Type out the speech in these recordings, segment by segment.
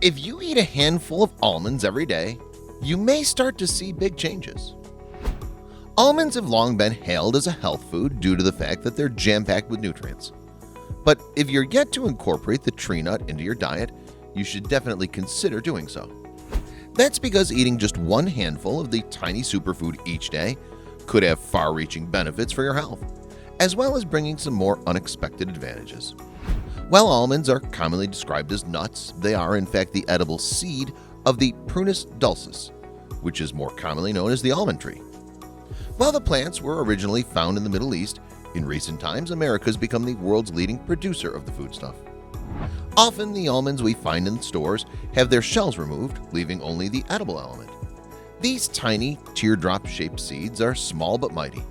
If you eat a handful of almonds every day, you may start to see big changes. Almonds have long been hailed as a health food due to the fact that they're jam-packed with nutrients. But if you're yet to incorporate the tree nut into your diet, you should definitely consider doing so. That's because eating just one handful of the tiny superfood each day could have far-reaching benefits for your health, as well as bringing some more unexpected advantages. While almonds are commonly described as nuts, they are in fact the edible seed of the Prunus dulcis, which is more commonly known as the almond tree. While the plants were originally found in the Middle East, in recent times America has become the world's leading producer of the foodstuff. Often the almonds we find in stores have their shells removed, leaving only the edible element. These tiny teardrop-shaped seeds are small but mighty.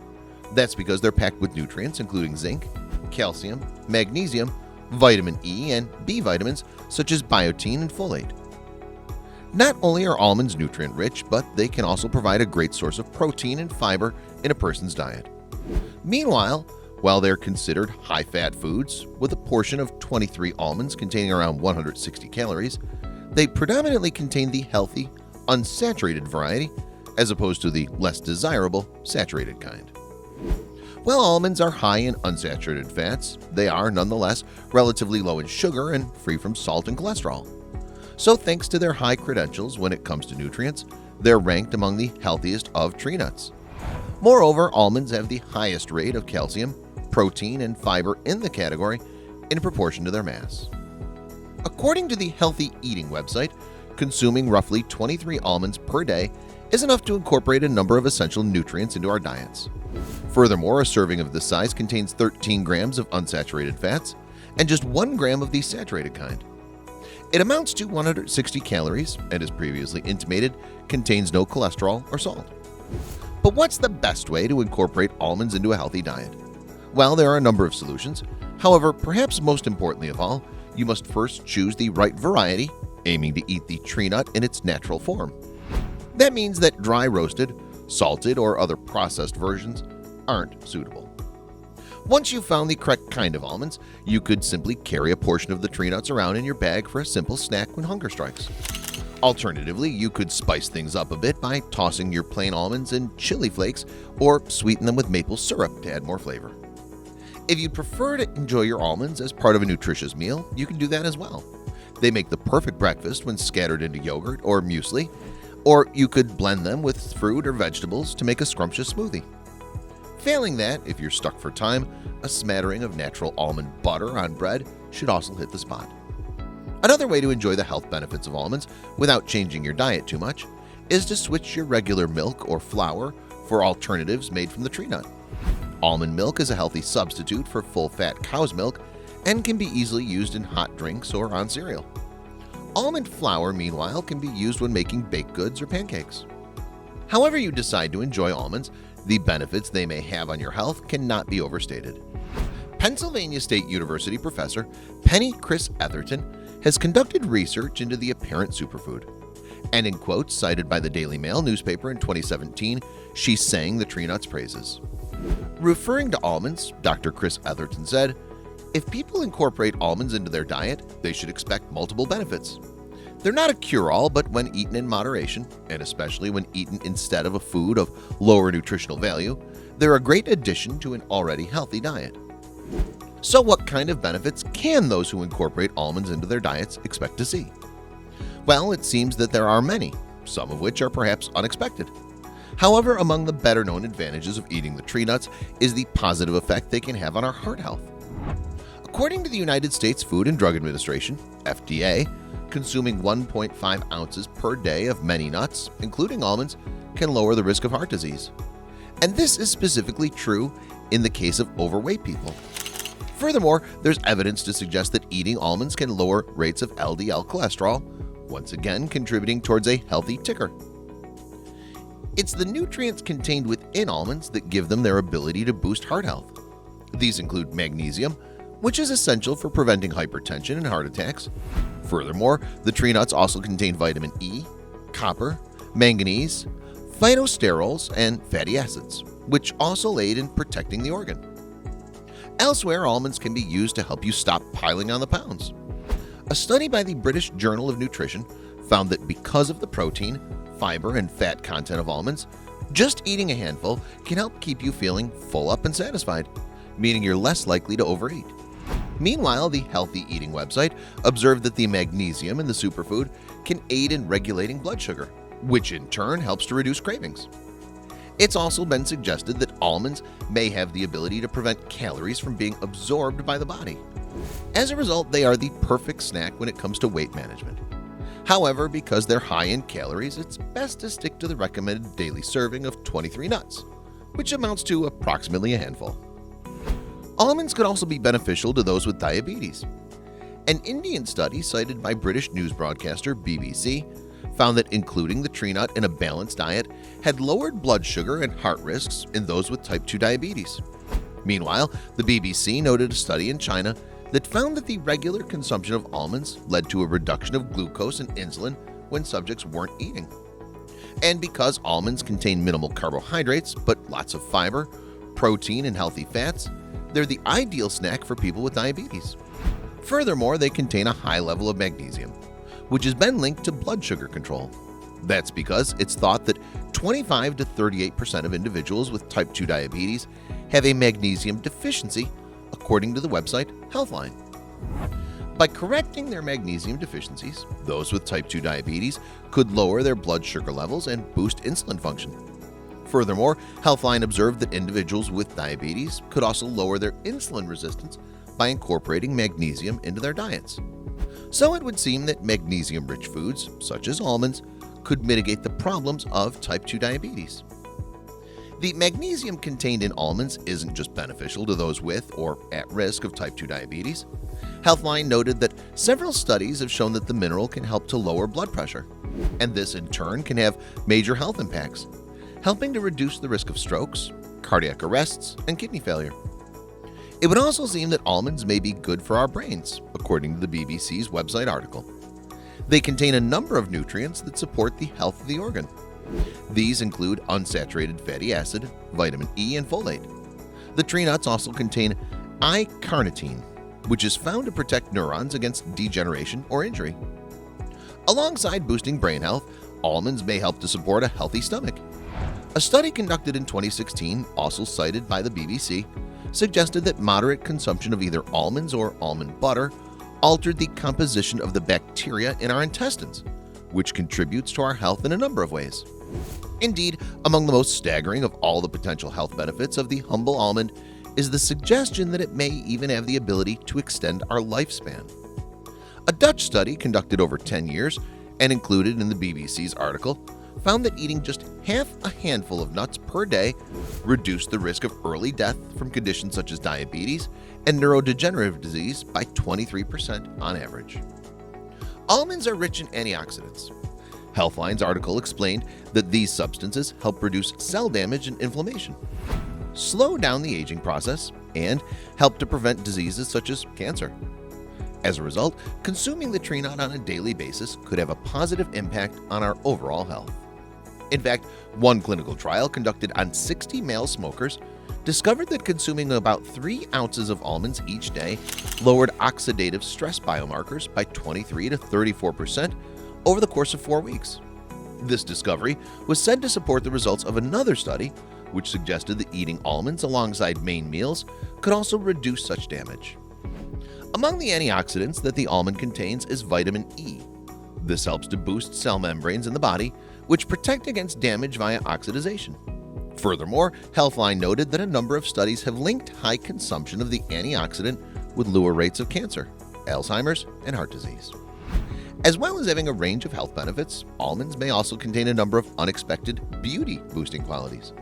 That's because they're packed with nutrients including zinc, calcium, magnesium, vitamin E, and B vitamins such as biotin and folate. Not only are almonds nutrient-rich, but they can also provide a great source of protein and fiber in a person's diet. Meanwhile, while they're considered high-fat foods, with a portion of 23 almonds containing around 160 calories, they predominantly contain the healthy, unsaturated variety as opposed to the less desirable saturated kind. While almonds are high in unsaturated fats, they are nonetheless relatively low in sugar and free from salt and cholesterol. So thanks to their high credentials when it comes to nutrients, they're ranked among the healthiest of tree nuts. Moreover, almonds have the highest rate of calcium, protein, and fiber in the category in proportion to their mass. According to the Healthy Eating website, consuming roughly 23 almonds per day is enough to incorporate a number of essential nutrients into our diets. Furthermore, a serving of this size contains 13 grams of unsaturated fats and just 1 gram of the saturated kind. It amounts to 160 calories and, as previously intimated, contains no cholesterol or salt. But what's the best way to incorporate almonds into a healthy diet? Well, there are a number of solutions. However, perhaps most importantly of all, you must first choose the right variety, aiming to eat the tree nut in its natural form. That means that dry roasted, salted, or other processed versions aren't suitable. Once you've found the correct kind of almonds, you could simply carry a portion of the tree nuts around in your bag for a simple snack when hunger strikes. Alternatively, you could spice things up a bit by tossing your plain almonds in chili flakes or sweeten them with maple syrup to add more flavor. If you'd prefer to enjoy your almonds as part of a nutritious meal, you can do that as well. They make the perfect breakfast when scattered into yogurt or muesli, or you could blend them with fruit or vegetables to make a scrumptious smoothie. Failing that, if you're stuck for time, a smattering of natural almond butter on bread should also hit the spot. Another way to enjoy the health benefits of almonds without changing your diet too much is to switch your regular milk or flour for alternatives made from the tree nut. Almond milk is a healthy substitute for full-fat cow's milk and can be easily used in hot drinks or on cereal. Almond flour, meanwhile, can be used when making baked goods or pancakes. However you decide to enjoy almonds, the benefits they may have on your health cannot be overstated. Pennsylvania State University professor Penny Chris Etherton has conducted research into the apparent superfood. And in quotes cited by the Daily Mail newspaper in 2017, she sang the tree nut's praises. Referring to almonds, Dr. Chris Etherton said, "If people incorporate almonds into their diet, they should expect multiple benefits. They're not a cure-all, but when eaten in moderation, and especially when eaten instead of a food of lower nutritional value, they're a great addition to an already healthy diet." So what kind of benefits can those who incorporate almonds into their diets expect to see? Well, it seems that there are many, some of which are perhaps unexpected. However, among the better-known advantages of eating the tree nuts is the positive effect they can have on our heart health. According to the United States Food and Drug Administration, FDA, consuming 1.5 ounces per day of many nuts, including almonds, can lower the risk of heart disease. And this is specifically true in the case of overweight people. Furthermore, there's evidence to suggest that eating almonds can lower rates of LDL cholesterol, once again contributing towards a healthy ticker. It's the nutrients contained within almonds that give them their ability to boost heart health. These include magnesium, which is essential for preventing hypertension and heart attacks. Furthermore, the tree nuts also contain vitamin E, copper, manganese, phytosterols, and fatty acids, which also aid in protecting the organ. Elsewhere, almonds can be used to help you stop piling on the pounds. A study by the British Journal of Nutrition found that because of the protein, fiber, and fat content of almonds, just eating a handful can help keep you feeling full up and satisfied, meaning you're less likely to overeat. Meanwhile, the Healthy Eating website observed that the magnesium in the superfood can aid in regulating blood sugar, which in turn helps to reduce cravings. It's also been suggested that almonds may have the ability to prevent calories from being absorbed by the body. As a result, they are the perfect snack when it comes to weight management. However, because they're high in calories, it's best to stick to the recommended daily serving of 23 nuts, which amounts to approximately a handful. Almonds could also be beneficial to those with diabetes. An Indian study cited by British news broadcaster BBC found that including the tree nut in a balanced diet had lowered blood sugar and heart risks in those with type 2 diabetes. Meanwhile, the BBC noted a study in China that found that the regular consumption of almonds led to a reduction of glucose and insulin when subjects weren't eating. And because almonds contain minimal carbohydrates but lots of fiber, protein, and healthy fats, they're the ideal snack for people with diabetes. Furthermore, they contain a high level of magnesium, which has been linked to blood sugar control. That's because it's thought that 25 to 38% of individuals with type 2 diabetes have a magnesium deficiency, according to the website Healthline. By correcting their magnesium deficiencies, those with type 2 diabetes could lower their blood sugar levels and boost insulin function. Furthermore, Healthline observed that individuals with diabetes could also lower their insulin resistance by incorporating magnesium into their diets. So it would seem that magnesium-rich foods, such as almonds, could mitigate the problems of type 2 diabetes. The magnesium contained in almonds isn't just beneficial to those with or at risk of type 2 diabetes. Healthline noted that several studies have shown that the mineral can help to lower blood pressure, and this in turn can have major health impacts, helping to reduce the risk of strokes, cardiac arrests, and kidney failure. It would also seem that almonds may be good for our brains, according to the BBC's website article. They contain a number of nutrients that support the health of the organ. These include unsaturated fatty acid, vitamin E, and folate. The tree nuts also contain I-carnitine, which is found to protect neurons against degeneration or injury. Alongside boosting brain health, almonds may help to support a healthy stomach. A study conducted in 2016, also cited by the BBC, suggested that moderate consumption of either almonds or almond butter altered the composition of the bacteria in our intestines, which contributes to our health in a number of ways. Indeed, among the most staggering of all the potential health benefits of the humble almond is the suggestion that it may even have the ability to extend our lifespan. A Dutch study conducted over 10 years and included in the BBC's article found that eating just half a handful of nuts per day reduced the risk of early death from conditions such as diabetes and neurodegenerative disease by 23% on average. Almonds are rich in antioxidants. Healthline's article explained that these substances help reduce cell damage and inflammation, slow down the aging process, and help to prevent diseases such as cancer. As a result, consuming the tree nut on a daily basis could have a positive impact on our overall health. In fact, one clinical trial conducted on 60 male smokers discovered that consuming about 3 ounces of almonds each day lowered oxidative stress biomarkers by 23 to 34% over the course of 4 weeks. This discovery was said to support the results of another study, which suggested that eating almonds alongside main meals could also reduce such damage. Among the antioxidants that the almond contains is vitamin E. This helps to boost cell membranes in the body, which protect against damage via oxidation. Furthermore, Healthline noted that a number of studies have linked high consumption of the antioxidant with lower rates of cancer, Alzheimer's, and heart disease. As well as having a range of health benefits, almonds may also contain a number of unexpected beauty-boosting qualities.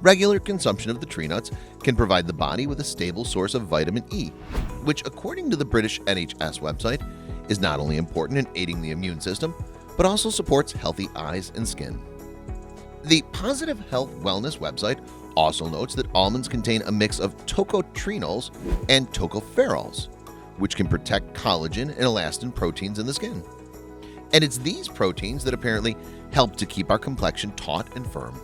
Regular consumption of the tree nuts can provide the body with a stable source of vitamin E, which, according to the British NHS website, is not only important in aiding the immune system, but also supports healthy eyes and skin. The Positive Health Wellness website also notes that almonds contain a mix of tocotrienols and tocopherols, which can protect collagen and elastin proteins in the skin. And it's these proteins that apparently help to keep our complexion taut and firm.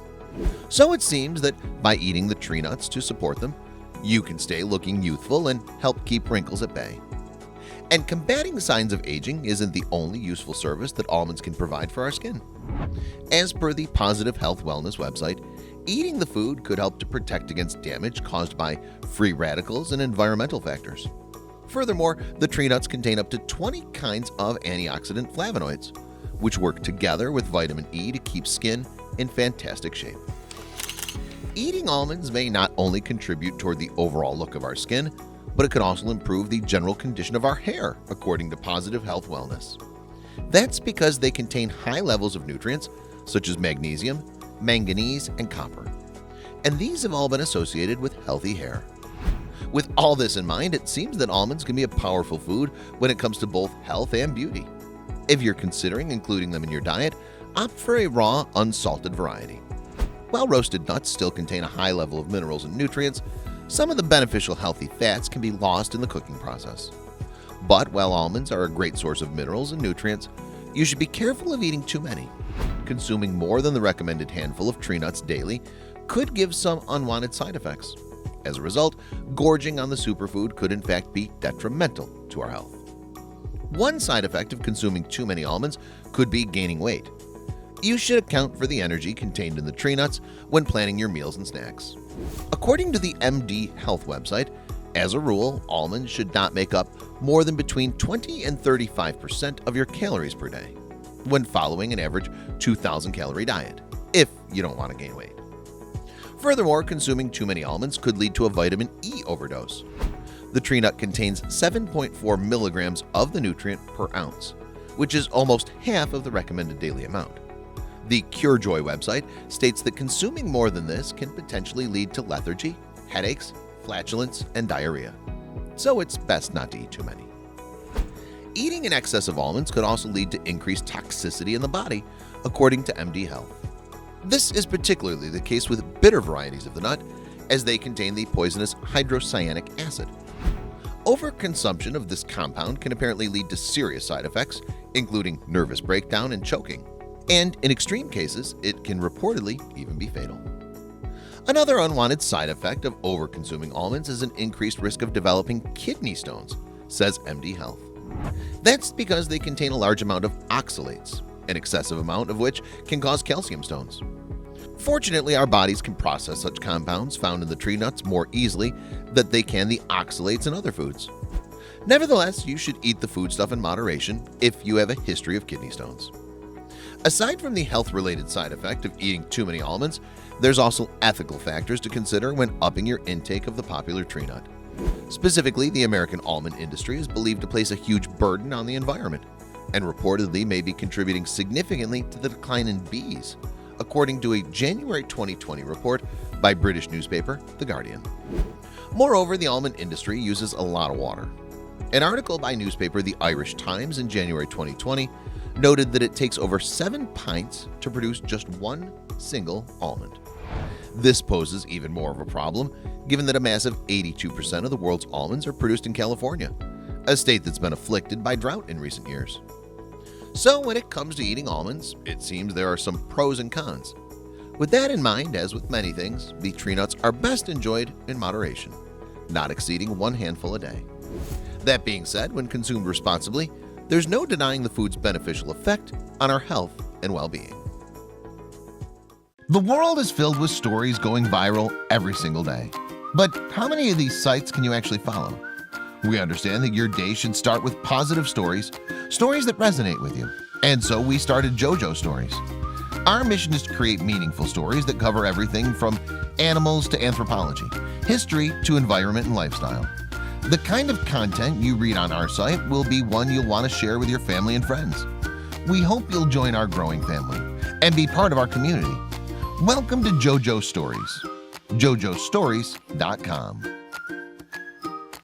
So it seems that by eating the tree nuts to support them, you can stay looking youthful and help keep wrinkles at bay. And combating signs of aging isn't the only useful service that almonds can provide for our skin. As per the Positive Health Wellness website, eating the food could help to protect against damage caused by free radicals and environmental factors. Furthermore, the tree nuts contain up to 20 kinds of antioxidant flavonoids, which work together with vitamin E to keep skin in fantastic shape. Eating almonds may not only contribute toward the overall look of our skin, but it could also improve the general condition of our hair, according to Positive Health Wellness. That's because they contain high levels of nutrients such as magnesium, manganese, and copper. And these have all been associated with healthy hair. With all this in mind, it seems that almonds can be a powerful food when it comes to both health and beauty. If you're considering including them in your diet, opt for a raw, unsalted variety. While roasted nuts still contain a high level of minerals and nutrients, some of the beneficial healthy fats can be lost in the cooking process. But while almonds are a great source of minerals and nutrients, you should be careful of eating too many. Consuming more than the recommended handful of tree nuts daily could give some unwanted side effects. As a result, gorging on the superfood could in fact be detrimental to our health. One side effect of consuming too many almonds could be gaining weight. You should account for the energy contained in the tree nuts when planning your meals and snacks. According to the MD Health website, as a rule, almonds should not make up more than between 20 and 35% of your calories per day when following an average 2,000 calorie diet, if you don't want to gain weight. Furthermore, consuming too many almonds could lead to a vitamin E overdose. The tree nut contains 7.4 milligrams of the nutrient per ounce, which is almost half of the recommended daily amount. The CureJoy website states that consuming more than this can potentially lead to lethargy, headaches, flatulence, and diarrhea. So it's best not to eat too many. Eating in excess of almonds could also lead to increased toxicity in the body, according to MD Health. This is particularly the case with bitter varieties of the nut, as they contain the poisonous hydrocyanic acid. Overconsumption of this compound can apparently lead to serious side effects, including nervous breakdown and choking. And in extreme cases, it can reportedly even be fatal. Another unwanted side effect of over-consuming almonds is an increased risk of developing kidney stones, says MD Health. That's because they contain a large amount of oxalates, an excessive amount of which can cause calcium stones. Fortunately, our bodies can process such compounds found in the tree nuts more easily than they can the oxalates in other foods. Nevertheless, you should eat the foodstuff in moderation if you have a history of kidney stones. Aside from the health-related side effect of eating too many almonds, there's also ethical factors to consider when upping your intake of the popular tree nut. Specifically, the American almond industry is believed to place a huge burden on the environment and reportedly may be contributing significantly to the decline in bees, according to a January 2020 report by British newspaper The Guardian. Moreover, the almond industry uses a lot of water. An article by newspaper The Irish Times in January 2020 noted that it takes over 7 pints to produce just one single almond. This poses even more of a problem, given that a massive 82% of the world's almonds are produced in California, a state that's been afflicted by drought in recent years. So when it comes to eating almonds, it seems there are some pros and cons. With that in mind, as with many things, the tree nuts are best enjoyed in moderation, not exceeding one handful a day. That being said, when consumed responsibly, there's no denying the food's beneficial effect on our health and well-being. The world is filled with stories going viral every single day. But how many of these sites can you actually follow? We understand that your day should start with positive stories, stories that resonate with you. And so we started JoJo Stories. Our mission is to create meaningful stories that cover everything from animals to anthropology, history to environment and lifestyle. The kind of content you read on our site will be one you'll want to share with your family and friends. We hope you'll join our growing family and be part of our community. Welcome to JoJo Stories, jojostories.com.